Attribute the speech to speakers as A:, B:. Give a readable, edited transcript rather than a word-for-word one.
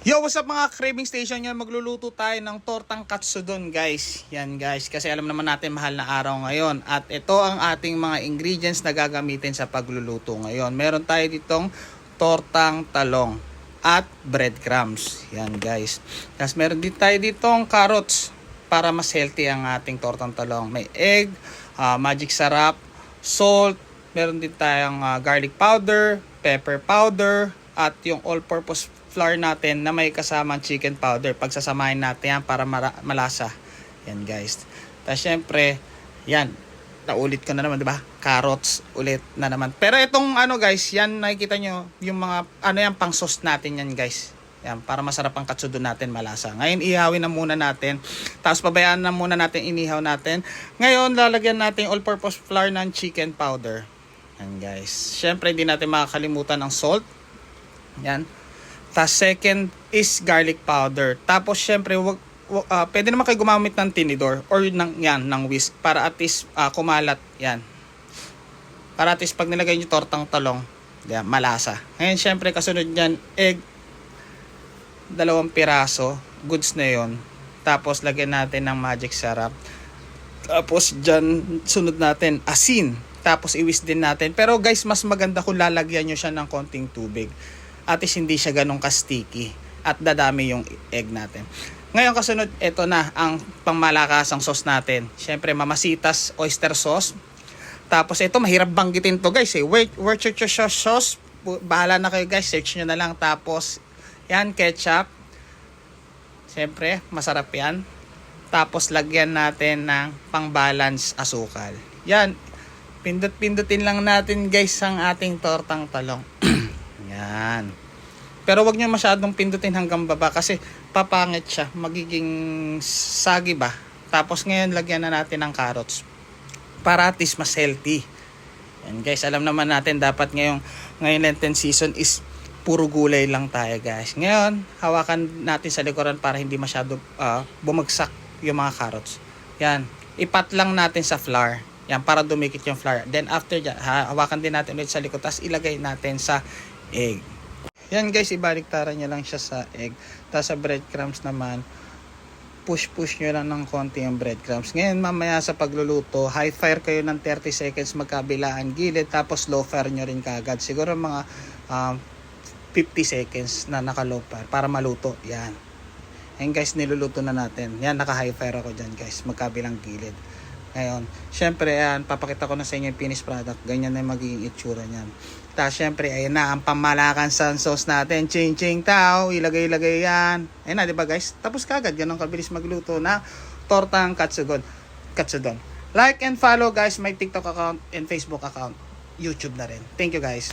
A: Yo, what's up mga craving station yan? Magluluto tayo ng tortang katsudon guys. Yan guys, kasi alam naman natin mahal na araw ngayon. At ito ang ating mga ingredients na gagamitin sa pagluluto ngayon. Meron tayo ditong tortang talong at breadcrumbs. Yan guys. Tapos meron din tayo ditong carrots para mas healthy ang ating tortang talong. May egg, magic sarap, salt, meron din tayong garlic powder, pepper powder, at yung all-purpose flour natin na may kasamang chicken powder. Pagsasamahin natin yan para malasa. Yan guys. Tapos syempre, yan. Naulit ko na naman, di ba? Carrots ulit na naman. Pero itong ano guys, yan nakikita nyo, yung mga ano yan, pang sauce natin yan guys. Yan, para masarap ang katsudon natin, malasa. Ngayon, ihawin na muna natin. Tapos pabayaan na muna natin, inihaw natin. Ngayon, lalagyan natin all-purpose flour ng chicken powder. Yan guys. Syempre, hindi natin makakalimutan ng salt. Yan. Tapos second is garlic powder. Tapos syempre pwede naman kayo gumamit ng tinidor or ng whisk para at least kumalat yan. Para at least pag nilagay niyo tortang talong, yan, malasa. Ngayon syempre kasunod niyan egg 2 piraso, goods na 'yon. Tapos lagyan natin ng magic syrup. Tapos diyan sunod natin asin. Tapos i-whisk din natin. Pero guys, mas maganda kung lalagyan niyo siya ng konting tubig. At least hindi siya ganun ka-sticky at dadami yung egg natin. Ngayon kasunod, ito na ang pangmalakasang sauce natin. Syempre mamasitas oyster sauce. Tapos ito mahirap banggitin to guys eh. Worcestershire sauce. Bahala na kayo guys, search nyo na lang. Tapos yan, ketchup. Syempre masarap yan. Tapos lagyan natin ng pang-balance asukal. Yan, pindot-pindutin lang natin guys ang ating tortang talong. Yan. Pero wag niyo masyadong pindutin hanggang baba kasi papangit siya, magiging sagi ba. Tapos ngayon lagyan na natin ng carrots para at least mas healthy. Yan guys, alam naman natin dapat ngayon Lenten season is puro gulay lang tayo guys. Ngayon, hawakan natin sa likuran para hindi masyado bumagsak yung mga carrots. Yan, ipat lang natin sa flour. Yan, para dumikit yung flour. Then after that, hawakan din natin ulit sa likod, tapos ilagay natin sa egg. Yan guys, ibaliktaran nyo lang siya sa egg. Tapos sa breadcrumbs naman, push nyo lang ng konti yung breadcrumbs. Ngayon mamaya sa pagluluto, high fire kayo ng 30 seconds magkabilaan gilid, tapos low fire nyo rin kagad. Siguro mga 50 seconds na naka low fire para maluto. Yan. Yan guys, niluluto na natin. Yan, naka high fire ako dyan guys, magkabilang gilid. Ngayon, syempre yan, papakita ko na sa inyo yung finished product. Ganyan na yung magiging itsura niyan. Tapos syempre, ayun na, ang pamalakan sa sauce natin. Ching tao, ilagay yan. Ayun na, diba guys? Tapos kagad, ganun kabilis magluto na tortang katsudon. Like and follow guys, my TikTok account and Facebook account. YouTube na rin. Thank you guys.